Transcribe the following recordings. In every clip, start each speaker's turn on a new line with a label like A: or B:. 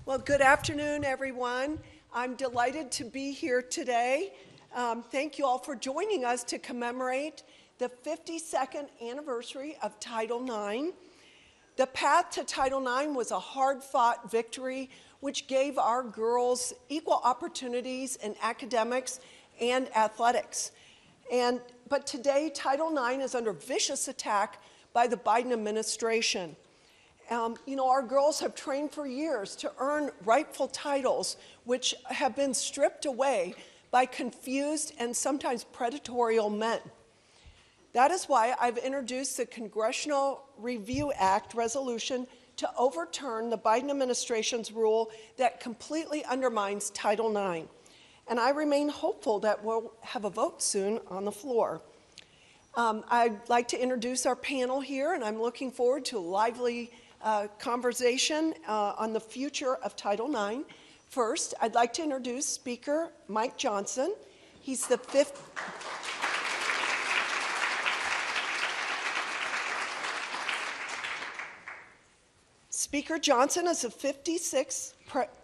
A: Well, good afternoon, everyone. I'm delighted to be here today. Thank you all for joining us to commemorate the 52nd anniversary of Title IX. The path to Title IX was a hard-fought victory which gave our girls equal opportunities in academics and athletics. But today, Title IX is under vicious attack by the Biden administration. Our girls have trained for years to earn rightful titles, which have been stripped away by confused and sometimes predatory men. That is why I've introduced the Congressional Review Act resolution to overturn the Biden administration's rule that completely undermines Title IX. And I remain hopeful that we'll have a vote soon on the floor. I'd like to introduce our panel here, and I'm looking forward to a lively conversation on the future of Title IX. First, I'd like to introduce Speaker Mike Johnson. He's the fifth. Speaker Johnson is the 56th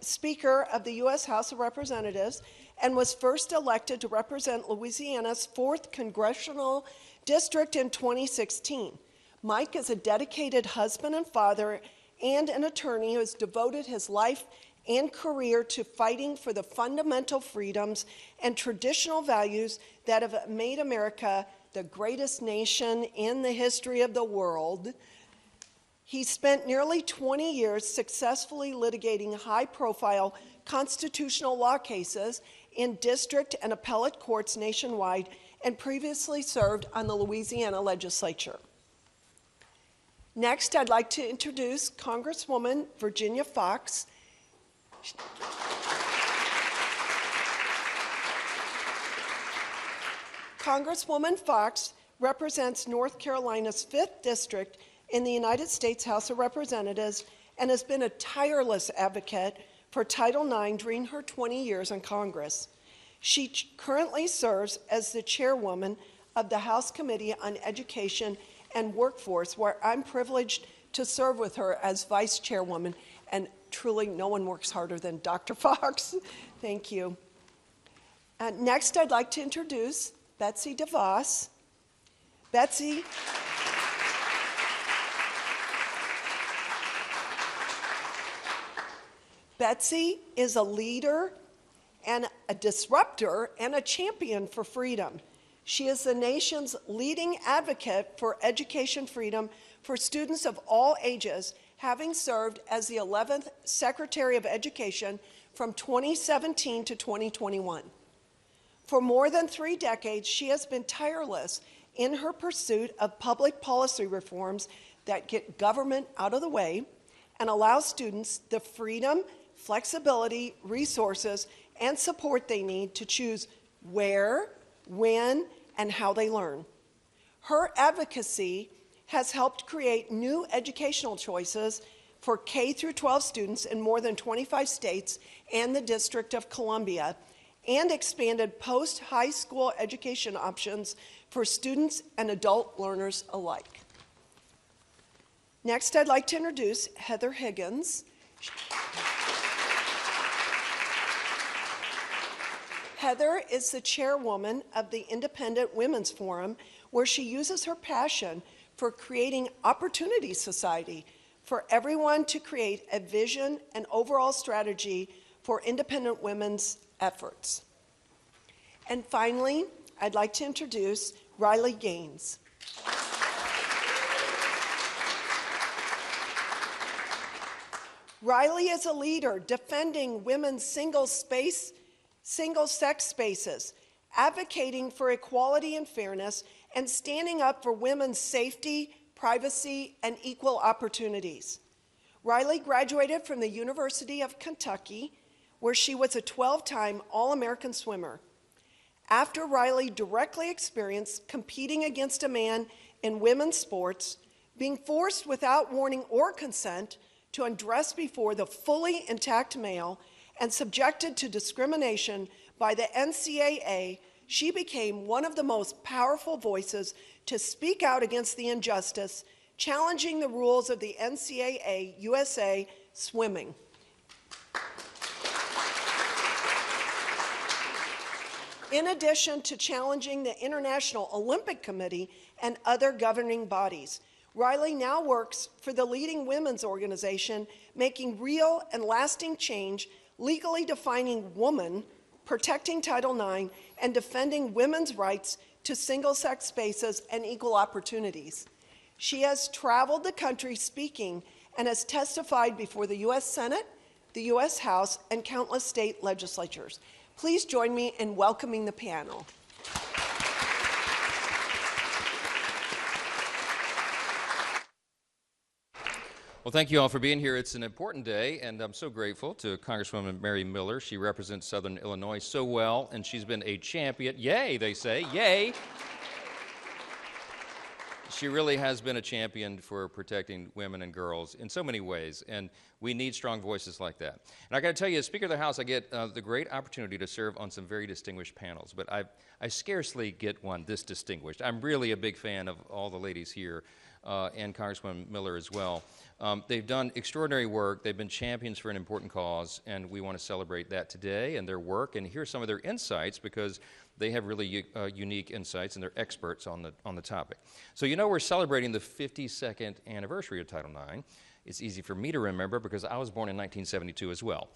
A: Speaker of the U.S. House of Representatives and was first elected to represent Louisiana's 4th Congressional District in 2016. Mike is a dedicated husband and father and an attorney who has devoted his life and career to fighting for the fundamental freedoms and traditional values that have made America the greatest nation in the history of the world. He spent nearly 20 years successfully litigating high-profile constitutional law cases in district and appellate courts nationwide and previously served on the Louisiana legislature. Next, I'd like to introduce Congresswoman Virginia Foxx. Congresswoman Foxx represents North Carolina's 5th District in the United States House of Representatives and has been a tireless advocate for Title IX during her 20 years in Congress. She currently serves as the chairwoman of the House Committee on Education and Workforce, where I'm privileged to serve with her as vice chairwoman, and truly no one works harder than Dr. Foxx. Thank you. Next, I'd like to introduce Betsy DeVos. Betsy is a leader and a disruptor and a champion for freedom. She is the nation's leading advocate for education freedom for students of all ages, having served as the 11th Secretary of Education from 2017 to 2021. For more than 3 decades, she has been tireless in her pursuit of public policy reforms that get government out of the way and allow students the freedom, flexibility, resources, and support they need to choose where, when, and how they learn. Her advocacy has helped create new educational choices for K-12 students in more than 25 states and the District of Columbia, and expanded post-high school education options for students and adult learners alike. Next, I'd like to introduce Heather Higgins. Heather is the chairwoman of the Independent Women's Forum, where she uses her passion for creating opportunity society for everyone to create a vision and overall strategy for independent women's efforts. And finally, I'd like to introduce Riley Gaines. Riley is a leader defending women's single-sex spaces, advocating for equality and fairness, and standing up for women's safety, privacy, and equal opportunities. Riley graduated from the University of Kentucky, where she was a 12-time All-American swimmer. After Riley directly experienced competing against a man in women's sports, being forced without warning or consent to undress before the fully intact male, and subjected to discrimination by the NCAA, she became one of the most powerful voices to speak out against the injustice, challenging the rules of the NCAA USA swimming. in addition to challenging the International Olympic Committee and other governing bodies. Riley now works for the leading women's organization, making real and lasting change, legally defining woman, protecting Title IX, and defending women's rights to single-sex spaces and equal opportunities. She has traveled the country speaking and has testified before the U.S. Senate, the U.S. House, and countless state legislatures. Please join me in welcoming the panel.
B: Well, thank you all for being here. It's an important day, and I'm so grateful to Congresswoman Mary Miller. She represents Southern Illinois so well, and she's been a champion. Yay, they say, yay. She really has been a champion for protecting women and girls in so many ways, and we need strong voices like that. And I got to tell you, as Speaker of the House, I get the great opportunity to serve on some very distinguished panels, but I scarcely get one this distinguished. I'm really a big fan of all the ladies here, and Congresswoman Miller as well. They've done extraordinary work. They've been champions for an important cause, and we want to celebrate that today and their work and hear some of their insights, because they have really unique insights, and they're experts on the topic. So you know we're celebrating the 52nd anniversary of Title IX. It's easy for me to remember because I was born in 1972 as well.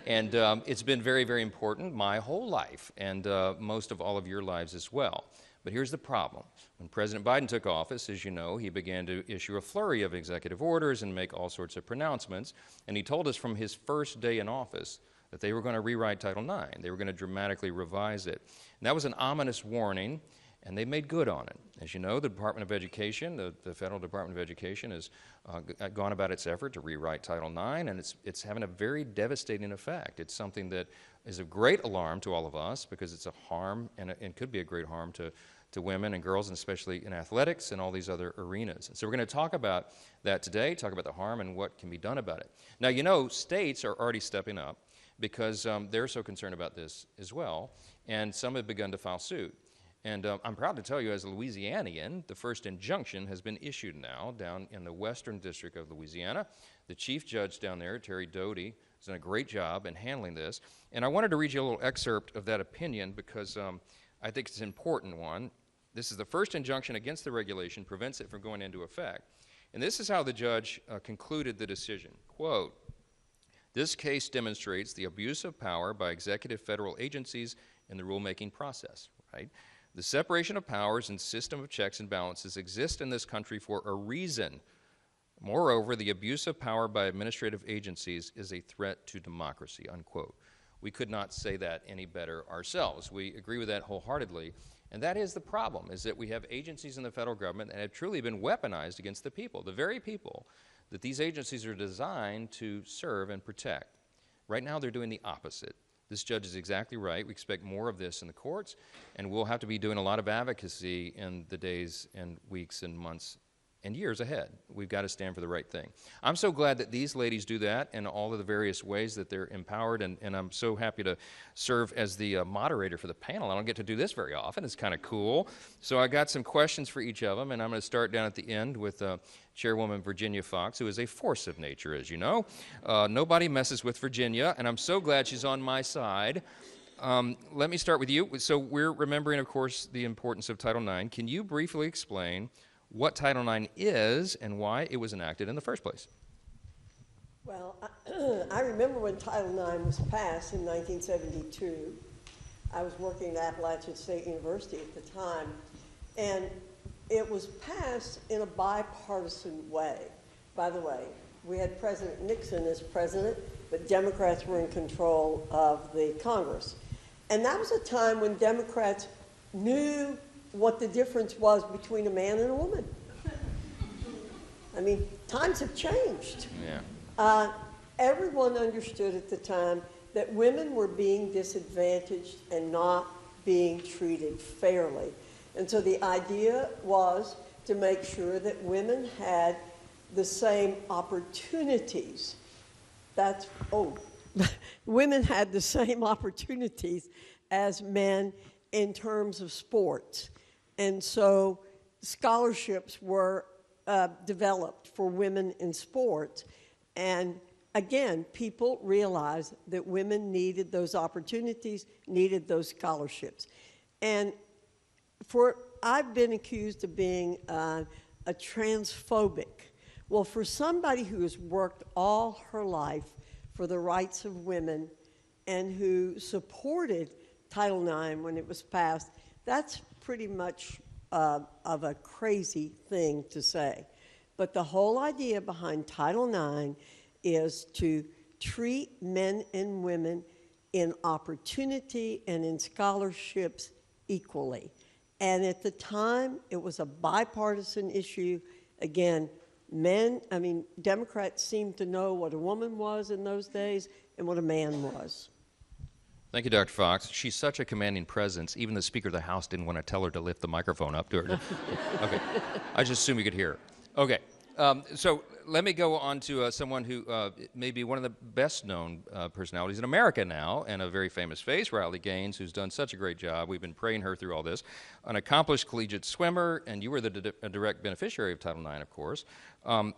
B: It's been very, very important my whole life, and most of all of your lives as well. But here's the problem. When President Biden took office, as you know, he began to issue a flurry of executive orders and make all sorts of pronouncements. And he told us from his first day in office that they were going to rewrite Title IX. They were going to dramatically revise it. And that was an ominous warning, and they made good on it. As you know, the Department of Education, the Federal Department of Education, has gone about its effort to rewrite Title IX, and it's having a very devastating effect. It's something that is of great alarm to all of us, because it's a harm, and it could be a great harm to women and girls, and especially in athletics and all these other arenas. And so we're going to talk about that today, talk about the harm and what can be done about it. Now, you know, states are already stepping up because they're so concerned about this as well, and some have begun to file suit. And I'm proud to tell you, as a Louisianian, the first injunction has been issued now down in the Western District of Louisiana. The chief judge down there, Terry Doty, has done a great job in handling this. And I wanted to read you a little excerpt of that opinion because I think it's an important one. This is the first injunction against the regulation, prevents it from going into effect. And this is how the judge concluded the decision. Quote, "This case demonstrates the abuse of power by executive federal agencies in the rulemaking process," right? "The separation of powers and system of checks and balances exist in this country for a reason. Moreover, the abuse of power by administrative agencies is a threat to democracy," unquote. We could not say that any better ourselves. We agree with that wholeheartedly. And that is the problem, is that we have agencies in the federal government that have truly been weaponized against the people, the very people that these agencies are designed to serve and protect. Right now, they're doing the opposite. This judge is exactly right. We expect more of this in the courts, and we'll have to be doing a lot of advocacy in the days and weeks and months and years ahead. We've got to stand for the right thing. I'm so glad that these ladies do that in all of the various ways that they're empowered, and I'm so happy to serve as the moderator for the panel. I don't get to do this very often. It's kind of cool. So I got some questions for each of them, and I'm going to start down at the end with Chairwoman Virginia Fox, who is a force of nature, as you know. Nobody messes with Virginia, and I'm so glad she's on my side. Let me start with you. So we're remembering, of course, the importance of Title IX. Can you briefly explain what Title IX is and why it was enacted in the first place?
C: Well, I remember when Title IX was passed in 1972. I was working at Appalachian State University at the time, and it was passed in a bipartisan way. By the way, we had President Nixon as president, but Democrats were in control of the Congress. And that was a time when Democrats knew what the difference was between a man and a woman. I mean, times have changed.
B: Yeah.
C: Everyone understood at the time that women were being disadvantaged and not being treated fairly. And so the idea was to make sure that women had the same opportunities. Women had the same opportunities as men in terms of sports. And so scholarships were developed for women in sports. And again, people realized that women needed those opportunities, needed those scholarships. And I've been accused of being a transphobic. Well, for somebody who has worked all her life for the rights of women and who supported Title IX when it was passed, that's pretty much of a crazy thing to say. But the whole idea behind Title IX is to treat men and women in opportunity and in scholarships equally. And at the time, it was a bipartisan issue. Again, Democrats seemed to know what a woman was in those days and what a man was.
B: Thank you, Dr. Fox. She's such a commanding presence. Even the Speaker of the House didn't want to tell her to lift the microphone up to her. Okay. I just assume you could hear her. Okay. So let me go on to someone who may be one of the best-known personalities in America now, and a very famous face, Riley Gaines, who's done such a great job. We've been praying her through all this. An accomplished collegiate swimmer, and you were the direct beneficiary of Title IX, of course.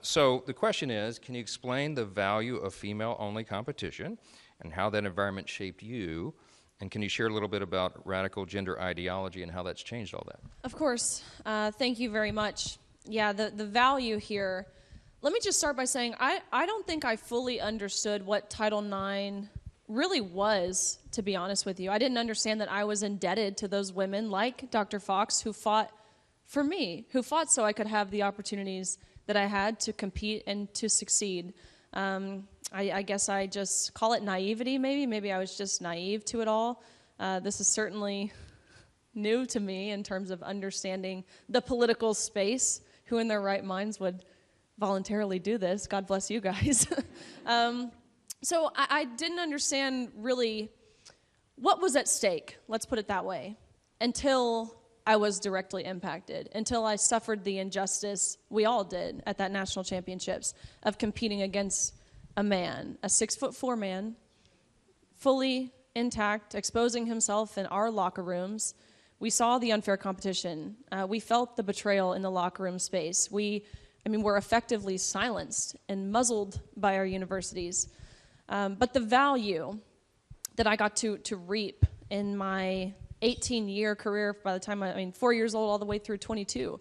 B: So the question is, can you explain the value of female-only competition and how that environment shaped you? And can you share a little bit about radical gender ideology and how that's changed all that?
D: Of course. Thank you very much. Yeah, the value here, let me just start by saying I don't think I fully understood what Title IX really was, to be honest with you. I didn't understand that I was indebted to those women like Dr. Fox who fought for me, who fought so I could have the opportunities that I had to compete and to succeed. I guess I just call it naivety, maybe. Maybe I was just naive to it all. This is certainly new to me in terms of understanding the political space. Who in their right minds would voluntarily do this? God bless you guys. So I didn't understand really what was at stake, let's put it that way, until I was directly impacted, until I suffered the injustice we all did at that national championships of competing against a man, a 6'4" man, fully intact, exposing himself in our locker rooms. We saw the unfair competition. We felt the betrayal in the locker room space. We're effectively silenced and muzzled by our universities. But the value that I got to reap in my 18-year career, by the time 4 years old all the way through 22,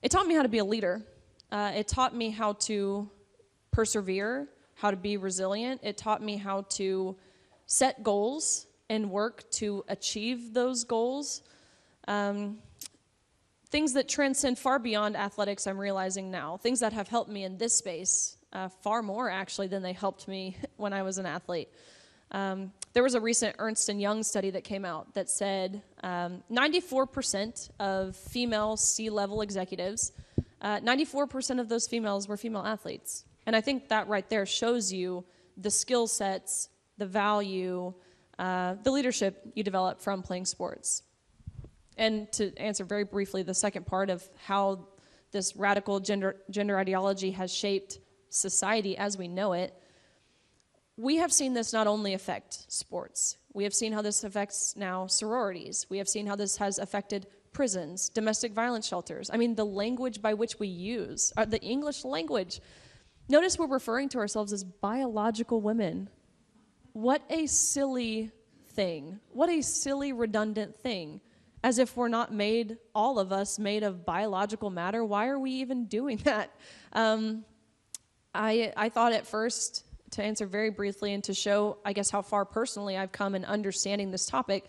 D: it taught me how to be a leader. It taught me how to persevere, how to be resilient. It taught me how to set goals and work to achieve those goals. Things that transcend far beyond athletics, I'm realizing now. Things that have helped me in this space far more, actually, than they helped me when I was an athlete. There was a recent Ernst & Young study that came out that said 94% of female C-level executives, 94% of those females were female athletes. And I think that right there shows you the skill sets, the value, the leadership you develop from playing sports. And to answer very briefly the second part of how this radical gender ideology has shaped society as we know it, we have seen this not only affect sports. We have seen how this affects now sororities. We have seen how this has affected prisons, domestic violence shelters. The language by which we use, the English language. Notice we're referring to ourselves as biological women. What a silly thing. What a silly, redundant thing. As if we're not made, all of us, made of biological matter. Why are we even doing that? I thought at first, to answer very briefly and to show, I guess, how far personally I've come in understanding this topic,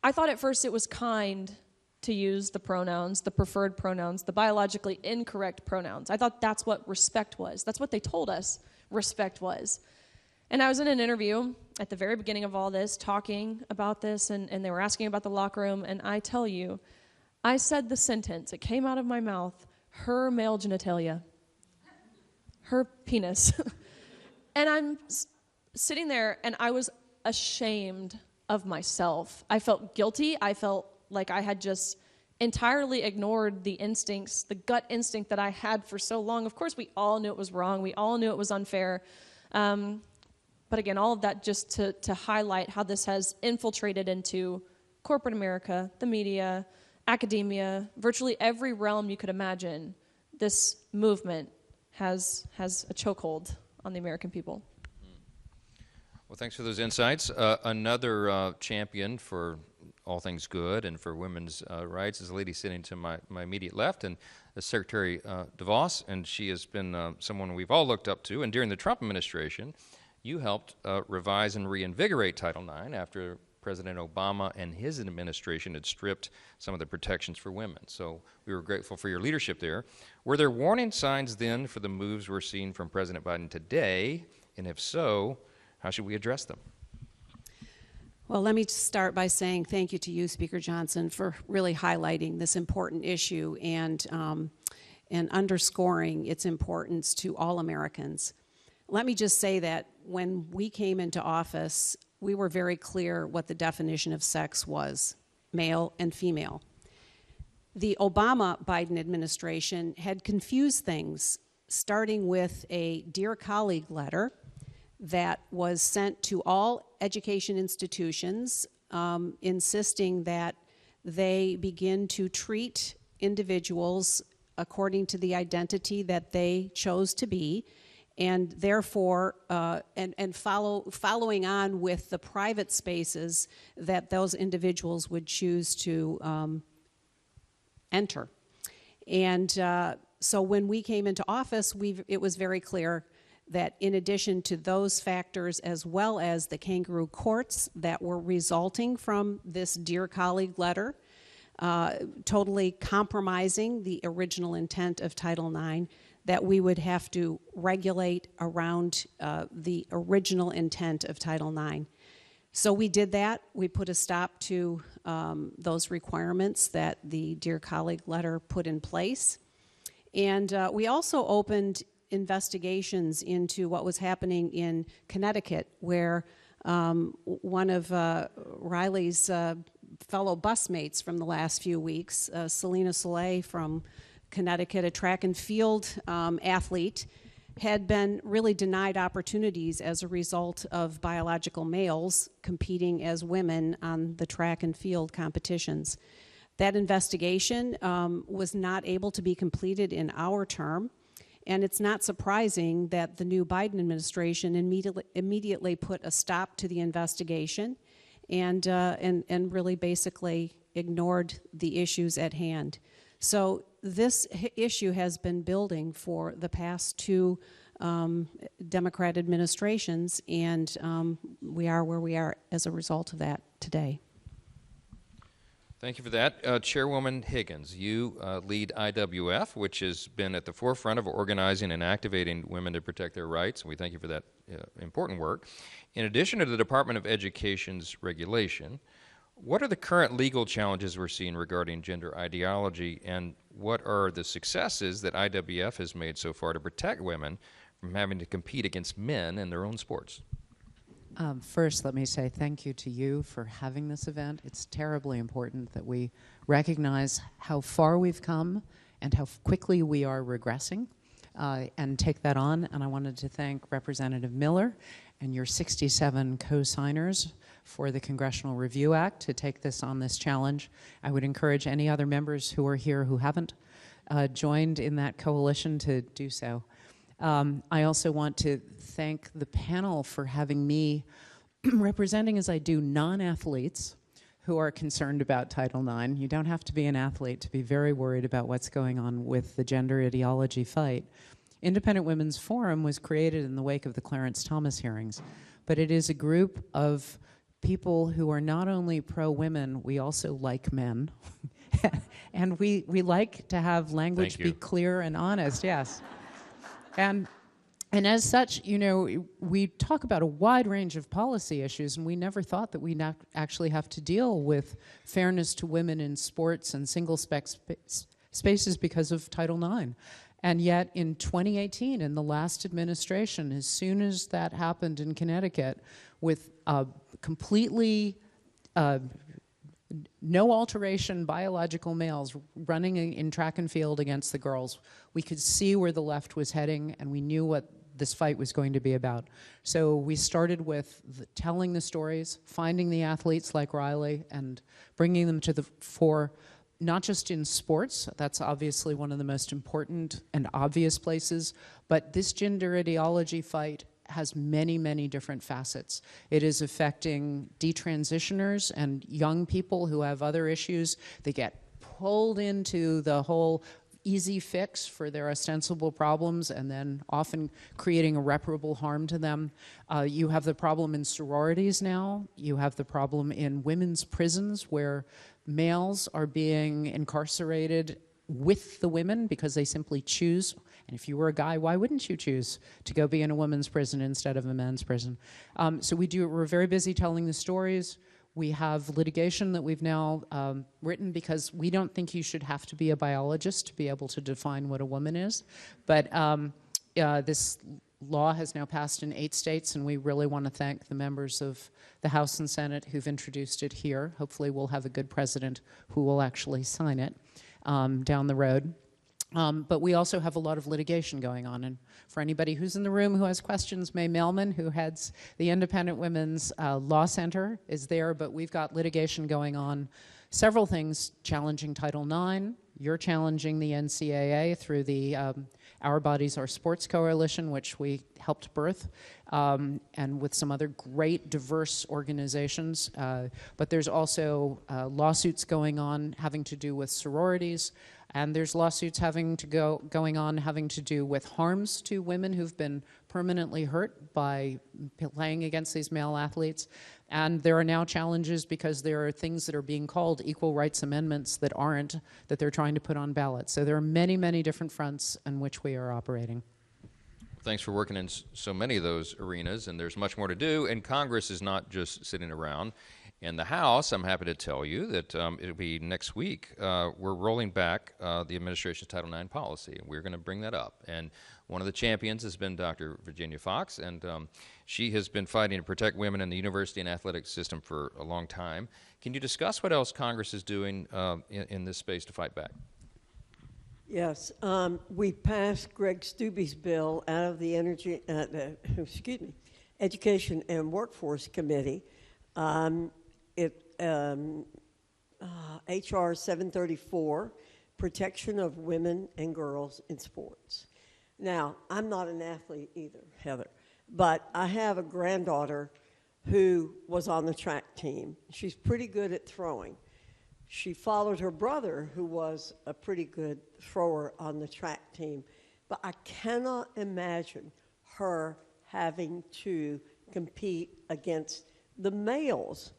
D: I thought at first it was kind to use the pronouns, the preferred pronouns, the biologically incorrect pronouns. I thought that's what respect was. That's what they told us respect was. And I was in an interview at the very beginning of all this, talking about this, and they were asking about the locker room, and I tell you, I said the sentence, it came out of my mouth, her male genitalia, her penis. And I'm sitting there, and I was ashamed of myself. I felt guilty. I felt like I had just entirely ignored the instincts, the gut instinct that I had for so long. Of course, we all knew it was wrong. We all knew it was unfair. But again, all of that just to highlight how this has infiltrated into corporate America, the media, academia, virtually every realm you could imagine. This movement has a chokehold on the American people.
B: Well, thanks for those insights. Another champion for all things good and for women's rights is a lady sitting to my immediate left, and Secretary DeVos, and she has been someone we've all looked up to. And during the Trump administration, you helped revise and reinvigorate Title IX after President Obama and his administration had stripped some of the protections for women. So we were grateful for your leadership there. Were there warning signs then for the moves we're seeing from President Biden today? And if so, how should we address them?
E: Well, let me start by saying thank you to you, Speaker Johnson, for really highlighting this important issue and underscoring its importance to all Americans. Let me just say that when we came into office, we were very clear what the definition of sex was, male and female. The Obama-Biden administration had confused things, starting with a Dear Colleague letter that was sent to all education institutions, insisting that they begin to treat individuals according to the identity that they chose to be, and therefore, following on with the private spaces that those individuals would choose to enter. And so when we came into office, it was very clear that in addition to those factors, as well as the kangaroo courts that were resulting from this Dear Colleague letter, totally compromising the original intent of Title IX, that we would have to regulate around the original intent of Title IX. So we did that. We put a stop to those requirements that the Dear Colleague letter put in place. And we also opened investigations into what was happening in Connecticut, where one of Riley's fellow busmates from the last few weeks, Selena Soleil from Connecticut, a track and field athlete, had been really denied opportunities as a result of biological males competing as women on the track and field competitions. That investigation was not able to be completed in our term, and it's not surprising that the new Biden administration immediately put a stop to the investigation and really basically ignored the issues at hand. So this issue has been building for the past two Democrat administrations, and we are where we are as a result of that today.
B: Thank you for that. Chairwoman Higgins, you lead IWF, which has been at the forefront of organizing and activating women to protect their rights, and we thank you for that important work. In addition to the Department of Education's regulation, what are the current legal challenges we're seeing regarding gender ideology, and what are the successes that IWF has made so far to protect women from having to compete against men in their own sports?
F: First, let me say thank you to you for having this event. It's terribly important that we recognize how far we've come and how quickly we are regressing, and take that on. And I wanted to thank Representative Miller and your 67 co-signers for the Congressional Review Act to take this on, this challenge. I would encourage any other members who are here who haven't joined in that coalition to do so. I also want to thank the panel for having me representing, as I do, non-athletes who are concerned about Title IX. You don't have to be an athlete to be very worried about what's going on with the gender ideology fight. Independent Women's Forum was created in the wake of the Clarence Thomas hearings, but it is a group of people who are not only pro-women, we also like men. And we like to have language be clear and honest, yes. And as such, you know, we talk about a wide range of policy issues, and we never thought that we'd actually have to deal with fairness to women in sports and single-sex spaces because of Title IX. And yet in 2018, in the last administration, as soon as that happened in Connecticut, with completely no alteration biological males running in track and field against the girls, we could see where the left was heading, and we knew what this fight was going to be about. So we started with telling the stories, finding the athletes like Riley, and bringing them to the fore, not just in sports, that's obviously one of the most important and obvious places, but this gender ideology fight has many, many different facets. It is affecting detransitioners and young people who have other issues. They get pulled into the whole easy fix for their ostensible problems and then often creating irreparable harm to them. You have the problem in sororities now. You have the problem in women's prisons where males are being incarcerated with the women because they simply choose. And if you were a guy, why wouldn't you choose to go be in a women's prison instead of a men's prison? So we're very busy telling the stories. We have litigation that we've now written because we don't think you should have to be a biologist to be able to define what a woman is. But this law has now passed in 8 states, and we really want to thank the members of the House and Senate who've introduced it here. Hopefully we'll have a good president who will actually sign it down the road. But we also have a lot of litigation going on. And for anybody who's in the room who has questions, May Melman, who heads the Independent Women's Law Center, is there. But we've got litigation going on. Several things challenging Title IX. You're challenging the NCAA through the Our Bodies, Our Sports Coalition, which we helped birth, and with some other great diverse organizations. But there's also lawsuits going on having to do with sororities. And there's lawsuits going on having to do with harms to women who've been permanently hurt by playing against these male athletes. And there are now challenges because there are things that are being called equal rights amendments that aren't, that they're trying to put on ballots. So there are many, many different fronts in which we are operating.
B: Thanks for working in so many of those arenas, and there's much more to do. And Congress is not just sitting around. In the House, I'm happy to tell you that it'll be next week. We're rolling back the administration's Title IX policy, and we're going to bring that up. And one of the champions has been Dr. Virginia Fox, and she has been fighting to protect women in the university and athletic system for a long time. Can you discuss what else Congress is doing in this space to fight back?
C: Yes, we passed Greg Stubbe's bill out of the Education and Workforce Committee. HR 734, Protection of Women and Girls in Sports. Now, I'm not an athlete either, Heather, but I have a granddaughter who was on the track team. She's pretty good at throwing. She followed her brother, who was a pretty good thrower on the track team, but I cannot imagine her having to compete against the males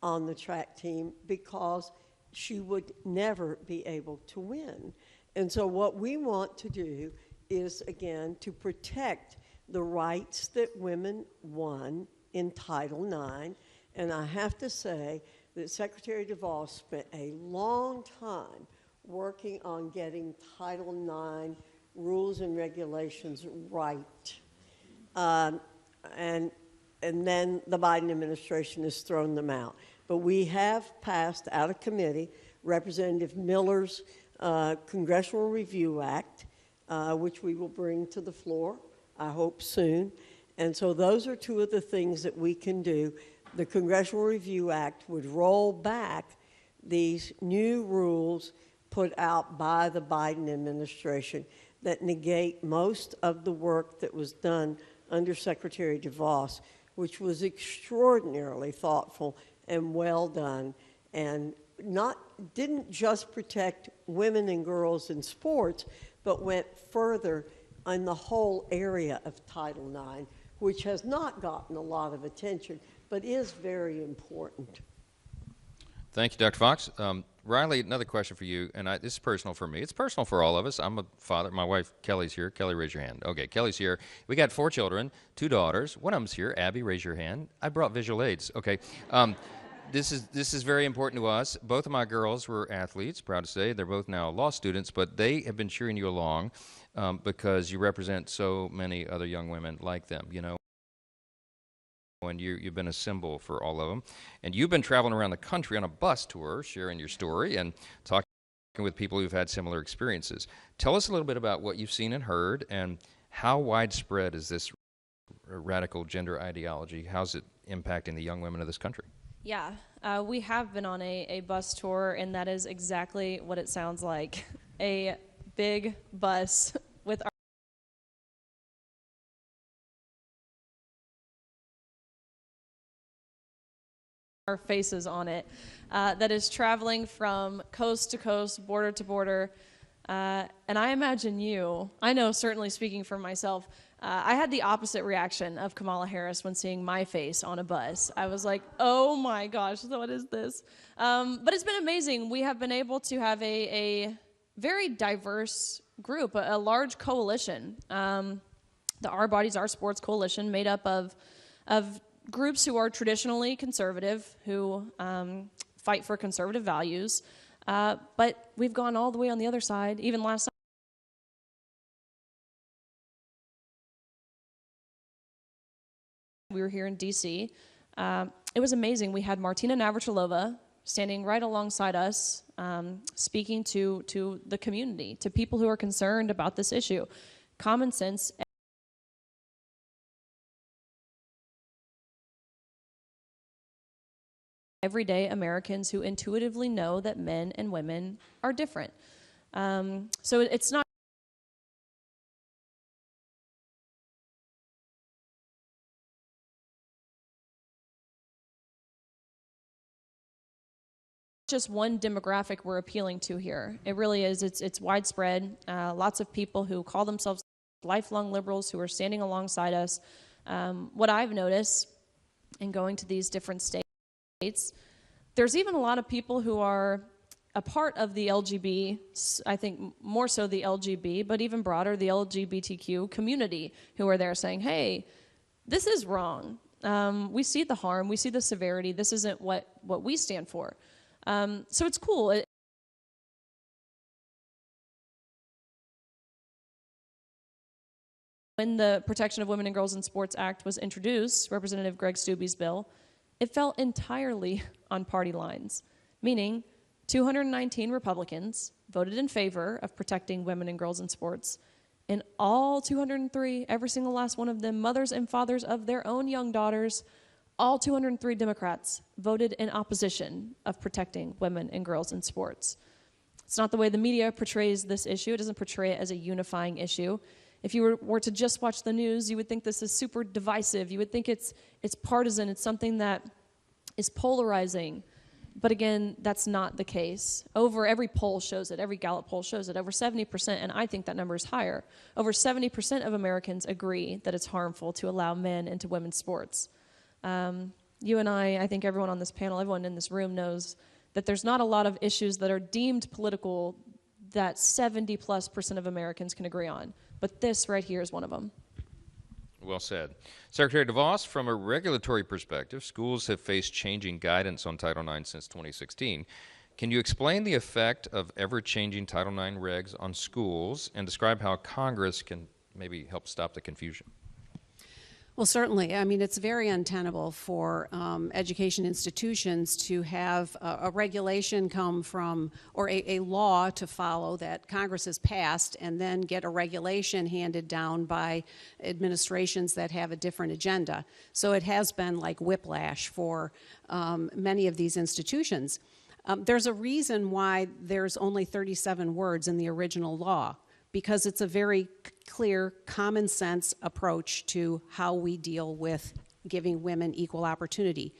C: on the track team because she would never be able to win. And so what we want to do is, again, to protect the rights that women won in Title IX. And I have to say that Secretary DeVos spent a long time working on getting Title IX rules and regulations right. And then the Biden administration has thrown them out. But we have passed out of committee Representative Miller's Congressional Review Act, which we will bring to the floor, I hope soon. And so those are two of the things that we can do. The Congressional Review Act would roll back these new rules put out by the Biden administration that negate most of the work that was done under Secretary DeVos, which was extraordinarily thoughtful and well done, and didn't just protect women and girls in sports, but went further in the whole area of Title IX, which has not gotten a lot of attention, but is very important.
B: Thank you, Dr. Fox. Riley, another question for you, and this is personal for me. It's personal for all of us. I'm a father. My wife, Kelly's here. Kelly, raise your hand. Okay, Kelly's here. We got 4 children, 2 daughters. One of them's here. Abby, raise your hand. I brought visual aids. Okay. This is very important to us. Both of my girls were athletes, proud to say. They're both now law students, but they have been cheering you along because you represent so many other young women like them, you know. And you've been a symbol for all of them. And you've been traveling around the country on a bus tour, sharing your story and talking with people who've had similar experiences. Tell us a little bit about what you've seen and heard, and how widespread is this radical gender ideology? How's it impacting the young women of this country?
D: Yeah, we have been on a bus tour, and that is exactly what it sounds like. A big bus with our faces on it, that is traveling from coast to coast, border to border. And I imagine I know certainly speaking for myself, I had the opposite reaction of Kamala Harris when seeing my face on a bus. I was like, oh my gosh, what is this? But it's been amazing. We have been able to have a very diverse group, a large coalition. The Our Bodies, Our Sports Coalition, made up of groups who are traditionally conservative, who fight for conservative values, but we've gone all the way on the other side. Even last night, we were here in D.C. It was amazing. We had Martina Navratilova standing right alongside us, speaking to the community, to people who are concerned about this issue. Common sense. Everyday Americans who intuitively know that men and women are different. So it's not just one demographic we're appealing to here. It really is. It's widespread. Lots of people who call themselves lifelong liberals who are standing alongside us. What I've noticed in going to these different states, there's even a lot of people who are a part of the LGB, I think more so the LGB, but even broader, the LGBTQ community, who are there saying, hey, this is wrong. We see the harm, we see the severity, this isn't what we stand for. So it's cool. When the Protection of Women and Girls in Sports Act was introduced, Representative Greg Stubbe's bill, it fell entirely on party lines, meaning 219 Republicans voted in favor of protecting women and girls in sports, and all 203, every single last one of them, mothers and fathers of their own young daughters, all 203 Democrats voted in opposition of protecting women and girls in sports. It's not the way the media portrays this issue. It doesn't portray it as a unifying issue. If you were to just watch the news, you would think this is super divisive. You would think it's partisan. It's something that is polarizing. But again, that's not the case. Every poll shows it. Every Gallup poll shows it. Over 70%, and I think that number is higher, over 70% of Americans agree that it's harmful to allow men into women's sports. You and I think everyone on this panel, everyone in this room knows that there's not a lot of issues that are deemed political that 70+% of Americans can agree on. But this right here is one of them.
B: Well said. Secretary DeVos, from a regulatory perspective, schools have faced changing guidance on Title IX since 2016. Can you explain the effect of ever-changing Title IX regs on schools and describe how Congress can maybe help stop the confusion?
E: Well, certainly. I mean, it's very untenable for education institutions to have a regulation come from, or a law to follow that Congress has passed, and then get a regulation handed down by administrations that have a different agenda. So it has been like whiplash for many of these institutions. There's a reason why there's only 37 words in the original law, because it's a very clear, common sense approach to how we deal with giving women equal opportunity.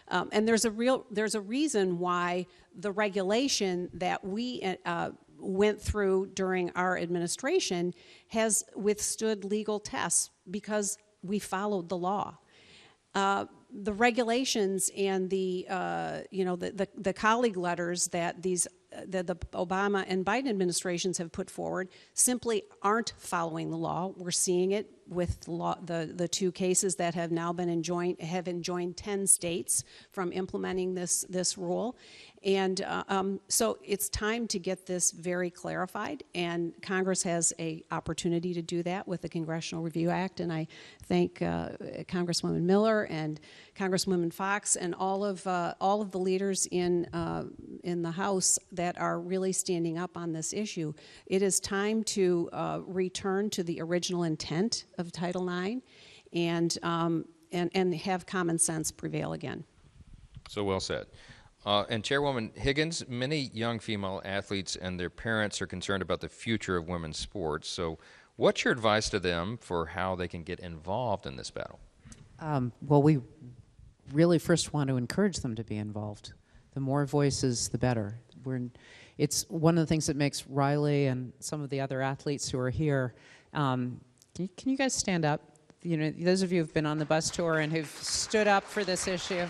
E: And there's a reason why the regulation that we went through during our administration has withstood legal tests, because we followed the law. The regulations and the colleague letters that the Obama and Biden administrations have put forward simply aren't following the law. We're seeing it with the two cases that have now been enjoined 10 states from implementing this rule. And so it's time to get this very clarified, and Congress has an opportunity to do that with the Congressional Review Act, and I thank Congresswoman Miller and Congresswoman Fox and all of the leaders in the House that are really standing up on this issue. It is time to return to the original intent of Title IX and have common sense prevail again.
B: So well said. And Chairwoman Higgins, many young female athletes and their parents are concerned about the future of women's sports. So what's your advice to them for how they can get involved in this battle?
F: Well, we really first want to encourage them to be involved. The more voices, the better. It's one of the things that makes Riley and some of the other athletes who are here. Can you guys stand up? You know, those of you who've been on the bus tour and who've stood up for this issue.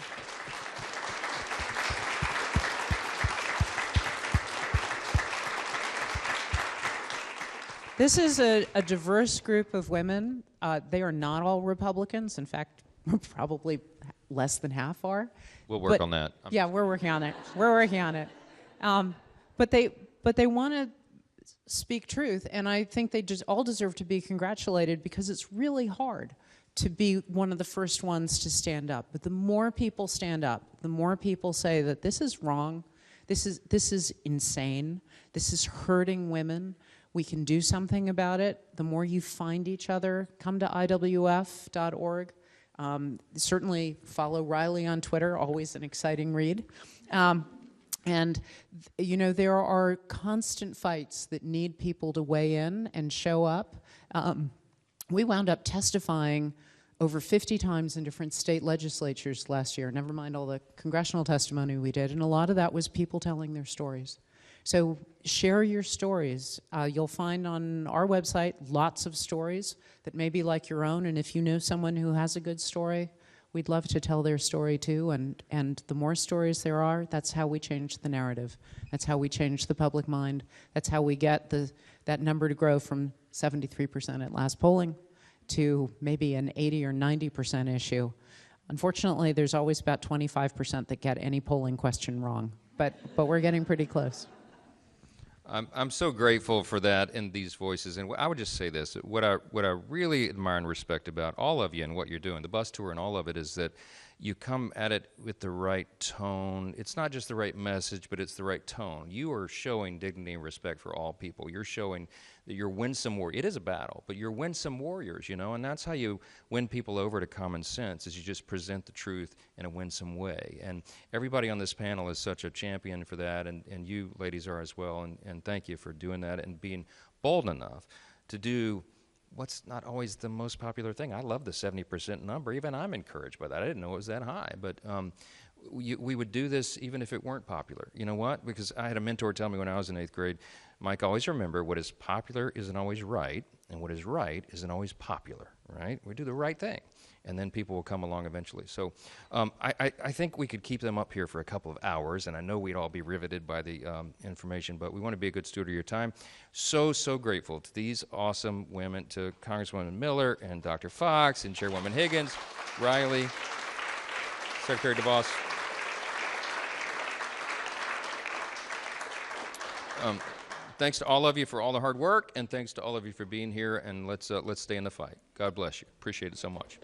F: This is a diverse group of women. They are not all Republicans. In fact, probably less than half are.
B: We'll work on that.
F: Yeah, we're working on it. We're working on it. But they want to speak truth, and I think they just all deserve to be congratulated, because it's really hard to be one of the first ones to stand up. But the more people stand up, the more people say that this is wrong, this is insane, this is hurting women, we can do something about it. The more you find each other, come to IWF.org. Certainly follow Riley on Twitter, always an exciting read. And, you know, there are constant fights that need people to weigh in and show up. We wound up testifying over 50 times in different state legislatures last year, never mind all the congressional testimony we did, and a lot of that was people telling their stories. So share your stories. You'll find on our website lots of stories that may be like your own, and if you know someone who has a good story, we'd love to tell their story too, and the more stories there are, that's how we change the narrative. That's how we change the public mind. That's how we get that number to grow from 73% at last polling to maybe an 80 or 90% issue. Unfortunately, there's always about 25% that get any polling question wrong, but we're getting pretty close.
B: I'm so grateful for that and these voices. And I would just say this, what I really admire and respect about all of you and what you're doing, the bus tour and all of it, is that you come at it with the right tone. It's not just the right message, but it's the right tone. You are showing dignity and respect for all people. You're showing that you're winsome warriors. It is a battle, but you're winsome warriors, you know, and that's how you win people over to common sense, is you just present the truth in a winsome way. And everybody on this panel is such a champion for that, and you ladies are as well, and thank you for doing that and being bold enough to do what's not always the most popular thing. I love the 70% number. Even I'm encouraged by that. I didn't know it was that high, but we would do this even if it weren't popular. You know what? Because I had a mentor tell me when I was in 8th grade, Mike, always remember what is popular isn't always right, and what is right isn't always popular, right? We do the right thing, and then people will come along eventually. So I think we could keep them up here for a couple of hours, and I know we'd all be riveted by the information, but we want to be a good steward of your time. So grateful to these awesome women, to Congresswoman Miller and Dr. Fox and Chairwoman Higgins, Riley, Secretary DeVos. Thanks to all of you for all the hard work, and thanks to all of you for being here, and let's stay in the fight. God bless you. Appreciate it so much.